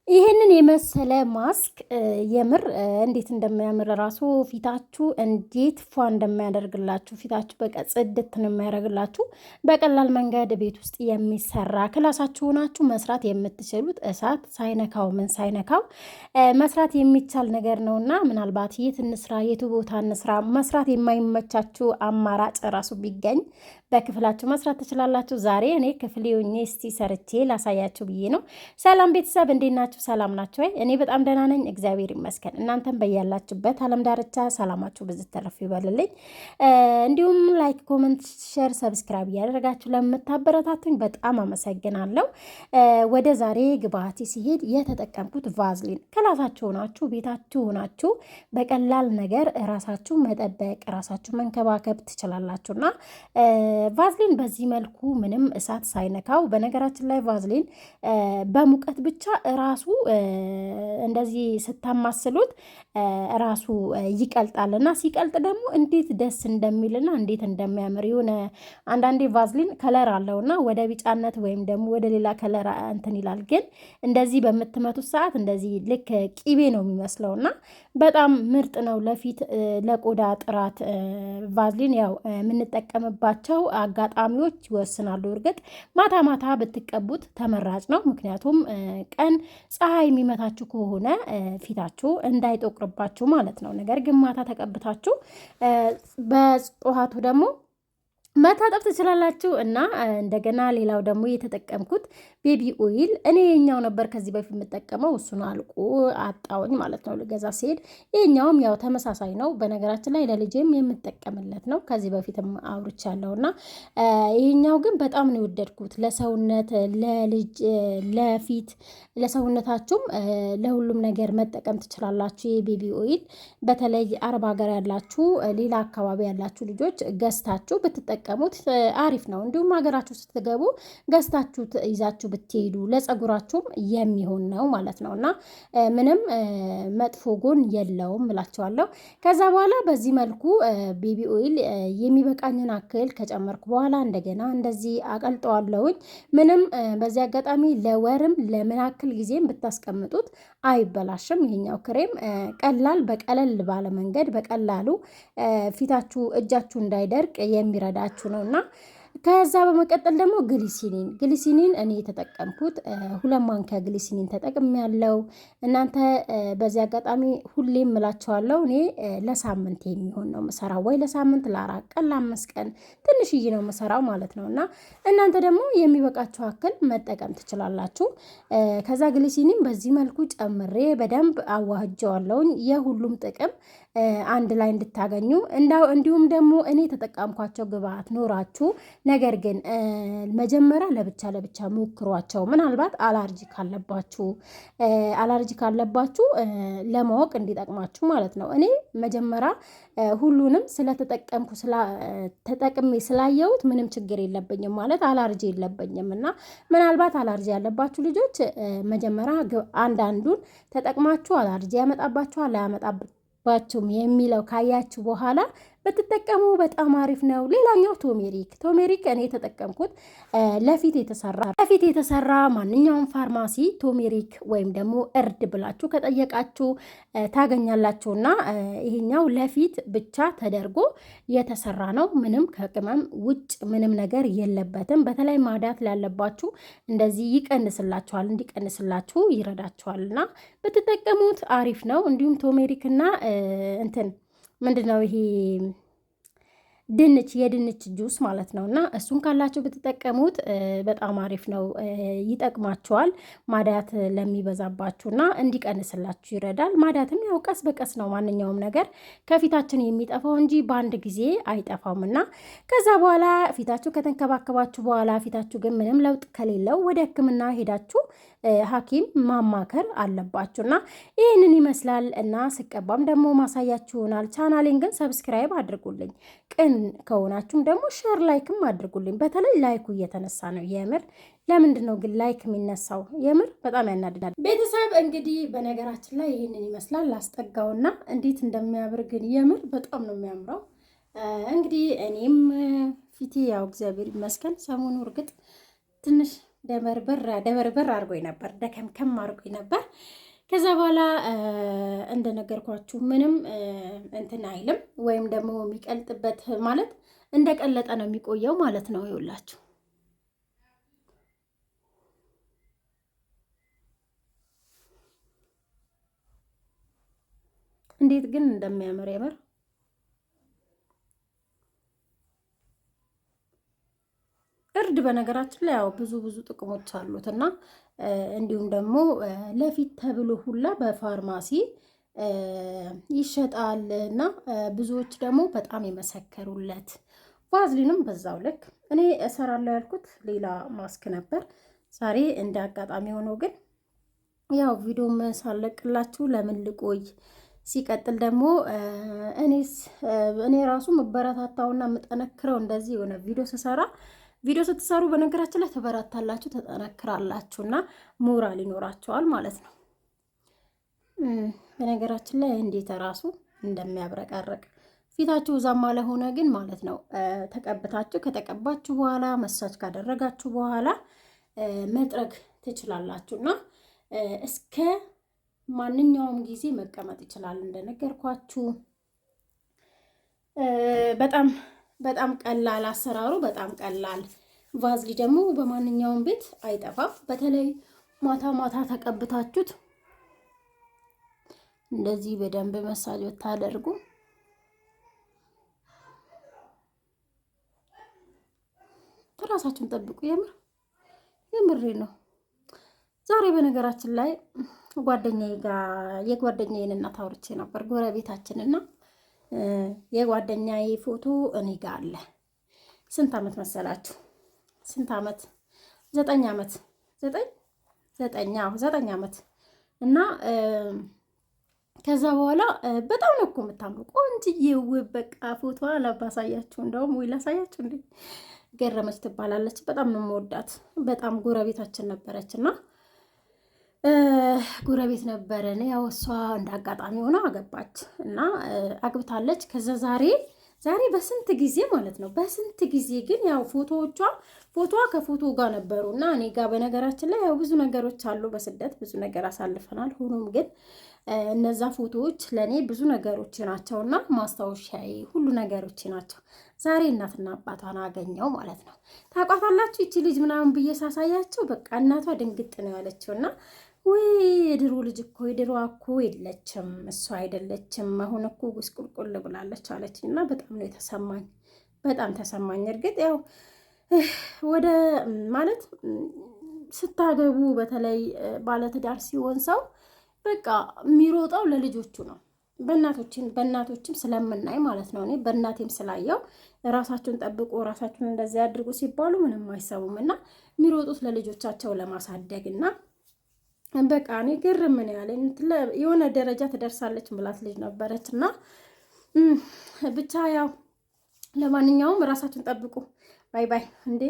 ይሄንን የመሰለ ማስክ የምር እንዴት እንደሚያምር ራሱ ፊታችሁ እንዴት ፏ እንደሚያደርግላችሁ ፊታችሁ በቃ ጽድት ነው የሚያደርግላችሁ። በቀላል መንገድ ቤት ውስጥ የሚሰራ ክላሳችሁ ናችሁ መስራት የምትችሉት እሳት ሳይነካው ምን ሳይነካው መስራት የሚቻል ነገር ነውና ምናልባት የት እንስራ የቱ ቦታ እንስራ መስራት የማይመቻችሁ አማራጭ ራሱ ቢገኝ በክፍላችሁ መስራት ትችላላችሁ። ዛሬ እኔ ክፍሌ ሆኜ እስቲ ሰርቼ ላሳያችሁ ብዬ ነው። ሰላም ቤተሰብ እንዴት ናችሁ? ሰላም ናችሁ ወይ? እኔ በጣም ደህና ነኝ፣ እግዚአብሔር ይመስገን። እናንተም በያላችሁበት ዓለም ዳርቻ ሰላማችሁ ብዝት ተረፍ ይበልልኝ። እንዲሁም ላይክ፣ ኮመንት፣ ሼር፣ ሰብስክራይብ እያደረጋችሁ ለምታበረታቱኝ በጣም አመሰግናለሁ። ወደ ዛሬ ግብአቴ ሲሄድ የተጠቀምኩት ቫዝሊን ክላሳችሁ ናችሁ ቤታችሁ ናችሁ በቀላል ነገር ራሳችሁ መጠበቅ ራሳችሁ መንከባከብ ትችላላችሁና ቫዝሊን በዚህ መልኩ ምንም እሳት ሳይነካው በነገራችን ላይ ቫዝሊን በሙቀት ብቻ ራሱ እንደዚህ ስታማስሉት ራሱ ይቀልጣልና ሲቀልጥ ደግሞ እንዴት ደስ እንደሚልና እንዴት እንደሚያምር የሆነ አንዳንዴ ቫዝሊን ከለር አለውና ወደ ቢጫነት ወይም ደግሞ ወደ ሌላ ከለር እንትን ይላል። ግን እንደዚህ በምትመቱት ሰዓት እንደዚህ ልክ ቂቤ ነው የሚመስለውና በጣም ምርጥ ነው ለፊት ለቆዳ ጥራት። ቫዝሊን ያው የምንጠቀምባቸው አጋጣሚዎች ይወስናሉ። እርግጥ ማታ ማታ ብትቀቡት ተመራጭ ነው። ምክንያቱም ቀን ፀሐይ የሚመታችሁ ከሆነ ፊታችሁ እንዳይጠቁርባችሁ ማለት ነው። ነገር ግን ማታ ተቀብታችሁ በጠዋቱ ደግሞ መታጠብ ትችላላችሁ። እና እንደገና ሌላው ደግሞ የተጠቀምኩት ቤቢ ኦይል እኔ የኛው ነበር ከዚህ በፊት የምጠቀመው እሱን አልቆ አጣውኝ ማለት ነው ልገዛ ሲሄድ። ይሄኛውም ያው ተመሳሳይ ነው በነገራችን ላይ ለልጄም የምጠቀምለት ነው ከዚህ በፊትም አውርቻለሁና ይሄኛው ግን በጣም ነው የወደድኩት። ለሰውነት ለልጅ ለፊት ለሰውነታችሁም ለሁሉም ነገር መጠቀም ትችላላችሁ። የቤቢ ኦይል በተለይ አረብ ሀገር ያላችሁ ሌላ አካባቢ ያላችሁ ልጆች ገዝታችሁ ብትጠቀሙ አሪፍ ነው። እንዲሁም ሀገራችሁ ስትገቡ ገዝታችሁ ይዛችሁ ብትሄዱ ለፀጉራችሁም የሚሆን ነው ማለት ነው እና ምንም መጥፎ ጎን የለውም እላቸዋለሁ። ከዛ በኋላ በዚህ መልኩ ቤቢ ኦይል የሚበቃኝን አክል ከጨመርኩ በኋላ እንደገና እንደዚህ አቀልጠዋለሁኝ። ምንም በዚህ አጋጣሚ ለወርም ለምን አክል ጊዜም ብታስቀምጡት አይበላሽም። ይሄኛው ክሬም ቀላል በቀለል ባለ መንገድ በቀላሉ ፊታችሁ እጃችሁ እንዳይደርቅ የሚረዳችሁ ነውና ከዛ በመቀጠል ደግሞ ግሊሲኒን እኔ የተጠቀምኩት 2 ማንኪያ ግሊሲኒን ተጠቅሜያለሁ። እናንተ በዚህ አጋጣሚ ሁሌም እላችኋለሁ እኔ ለሳምንት የሚሆን ነው የምሰራው ወይ ለሳምንት ለ4 ቀን ለ5 ቀን ትንሽዬ ነው የምሰራው ማለት ነውና እናንተ ደግሞ የሚበቃችሁ አክል መጠቀም ትችላላችሁ። ከዛ ግሊሲኒን በዚህ መልኩ ጨምሬ በደንብ አዋህጀዋለሁኝ የሁሉም ጥቅም አንድ ላይ እንድታገኙ እንዲሁም ደግሞ እኔ ተጠቀምኳቸው ግብአት ኖራችሁ ነገር ግን መጀመሪያ ለብቻ ሞክሯቸው። ምናልባት አላርጂ ካለባችሁ ለማወቅ እንዲጠቅማችሁ ማለት ነው። እኔ መጀመሪያ ሁሉንም ተጠቅሜ ስላየሁት ምንም ችግር የለብኝም ማለት አላርጂ የለብኝም። እና ምናልባት አላርጂ ያለባችሁ ልጆች መጀመሪያ አንዳንዱን ተጠቅማችሁ አላርጂ ያመጣባችኋል አያመጣባችሁም የሚለው ካያችሁ በኋላ በተጠቀሙ በጣም አሪፍ ነው። ሌላኛው ቶሜሪክ እኔ የተጠቀምኩት ለፊት የተሰራ ማንኛውም ፋርማሲ ቶሜሪክ ወይም ደግሞ እርድ ብላችሁ ከጠየቃችሁ ታገኛላችሁና ይሄኛው ለፊት ብቻ ተደርጎ የተሰራ ነው። ምንም ከቅመም ውጭ ምንም ነገር የለበትም። በተለይ ማዳት ላለባችሁ እንደዚህ ይቀንስላችኋል፣ እንዲቀንስላችሁ ይረዳችኋልና በተጠቀሙት አሪፍ ነው። እንዲሁም ቶሜሪክና ምንድነው ይሄ የድንች ጁስ ማለት ነው እና እሱን ካላችሁ ብትጠቀሙት በጣም አሪፍ ነው፣ ይጠቅማችኋል። ማዳት ለሚበዛባችሁና እንዲቀንስላችሁ ይረዳል። ማዳትም ያው ቀስ በቀስ ነው ማንኛውም ነገር ከፊታችን የሚጠፋው እንጂ በአንድ ጊዜ አይጠፋምና ከዛ በኋላ ፊታችሁ ከተንከባከባችሁ በኋላ ፊታችሁ ግን ምንም ለውጥ ከሌለው ወደ ሕክምና ሄዳችሁ ሐኪም ማማከር አለባችሁና ይህንን ይመስላል እና ስቀባም ደግሞ ማሳያችሁ ይሆናል። ቻናሌን ግን ሰብስክራይብ አድርጉልኝ። ቅን ከሆናችሁም ደግሞ ሼር ላይክም አድርጉልኝ። በተለይ ላይኩ እየተነሳ ነው የምር። ለምንድን ነው ግን ላይክ የሚነሳው? የምር በጣም ያናድዳል። ቤተሰብ እንግዲህ በነገራችን ላይ ይህንን ይመስላል። ላስጠጋውና እንዴት እንደሚያምር ግን የምር በጣም ነው የሚያምረው። እንግዲህ እኔም ፊቴ ያው እግዚአብሔር ይመስገን ሰሞኑ እርግጥ ትንሽ ደበርበር አድርጎኝ ነበር፣ ደከምከም አድርጎኝ ነበር። ከዛ በኋላ እንደነገርኳችሁ ምንም እንትን አይልም፣ ወይም ደግሞ የሚቀልጥበት ማለት እንደቀለጠ ነው የሚቆየው ማለት ነው። ይውላችሁ እንዴት ግን እንደሚያምር የምር እርድ በነገራችን ላይ ያው ብዙ ጥቅሞች አሉት እና እንዲሁም ደግሞ ለፊት ተብሎ ሁላ በፋርማሲ ይሸጣል እና ብዙዎች ደግሞ በጣም የመሰከሩለት ቫዝሊንም በዛው ልክ እኔ እሰራለሁ ያልኩት ሌላ ማስክ ነበር። ዛሬ እንደ አጋጣሚ ሆኖ ግን ያው ቪዲዮም ሳለቅላችሁ ለምን ልቆይ፣ ሲቀጥል ደግሞ እኔ ራሱ መበረታታውና የምጠነክረው እንደዚህ የሆነ ቪዲዮ ስትሰሩ በነገራችን ላይ ተበራታላችሁ፣ ተጠነክራላችሁ እና ሞራል ይኖራቸዋል ማለት ነው። በነገራችን ላይ እንዴት ራሱ እንደሚያብረቀርቅ ፊታችሁ እዛማ ለሆነ ግን ማለት ነው ተቀብታችሁ ከተቀባችሁ በኋላ መሳጅ ካደረጋችሁ በኋላ መጥረግ ትችላላችሁ እና እስከ ማንኛውም ጊዜ መቀመጥ ይችላል። እንደነገርኳችሁ በጣም ቀላል አሰራሩ፣ በጣም ቀላል። ቫዝሊ ደግሞ በማንኛውም ቤት አይጠፋም። በተለይ ማታ ማታ ተቀብታችሁት እንደዚህ በደንብ መሳጅ ብታደርጉ ራሳችሁን ጠብቁ። የምሬ ነው። ዛሬ በነገራችን ላይ የጓደኛዬን እናት አውርቼ ነበር፣ ጎረቤታችን እና የጓደኛዬ ፎቶ እኔ ጋ አለ። ስንት ዓመት መሰላችሁ? ስንት ዓመት? 9 ዓመት 9 ዓመት እና ከዛ በኋላ በጣም ነው እኮ የምታምሩ ቆንጅዬ ውብ በቃ ፎቶ አላባሳያችሁ፣ እንደውም ወይ ላሳያችሁ እንዴ። ገረመች ትባላለች። በጣም ነው የምወዳት። በጣም ጎረቤታችን ነበረች እና ጎረቤት ነበረን። ያው እሷ እንደ አጋጣሚ ሆና አገባች እና አግብታለች። ከዛ ዛሬ በስንት ጊዜ ማለት ነው በስንት ጊዜ ግን ያው ፎቶዋ ከፎቶ ጋር ነበሩ እና እኔ ጋር በነገራችን ላይ ያው ብዙ ነገሮች አሉ። በስደት ብዙ ነገር አሳልፈናል። ሆኖም ግን እነዛ ፎቶዎች ለእኔ ብዙ ነገሮች ናቸው እና ማስታወሻዬ ሁሉ ነገሮች ናቸው። ዛሬ እናትና አባቷን አገኘው ማለት ነው። ታውቋታላችሁ ይቺ ልጅ ምናምን ብዬ ሳሳያቸው በቃ እናቷ ድንግጥ ነው ያለችው እና ወይ የድሮ ልጅ እኮ የድሮዋ እኮ የለችም፣ እሷ አይደለችም፣ አሁን እኮ ጉስቁልቁል ብላለች አለች እና በጣም ነው የተሰማኝ፣ በጣም ተሰማኝ። እርግጥ ያው ወደ ማለት ስታገቡ በተለይ ባለትዳር ሲሆን ሰው በቃ የሚሮጠው ለልጆቹ ነው። በእናቶችም ስለምናይ ማለት ነው። እኔ በእናቴም ስላየው ራሳችሁን ጠብቁ፣ ራሳችሁን እንደዚህ አድርጉ ሲባሉ ምንም አይሰቡም እና የሚሮጡት ለልጆቻቸው ለማሳደግ እና በቃ እኔ ግርም ነው ያለኝ። የሆነ ደረጃ ትደርሳለች ምላት ልጅ ነበረች እና ብቻ ያው ለማንኛውም ራሳችሁን ጠብቁ። ባይ ባይ እንዴ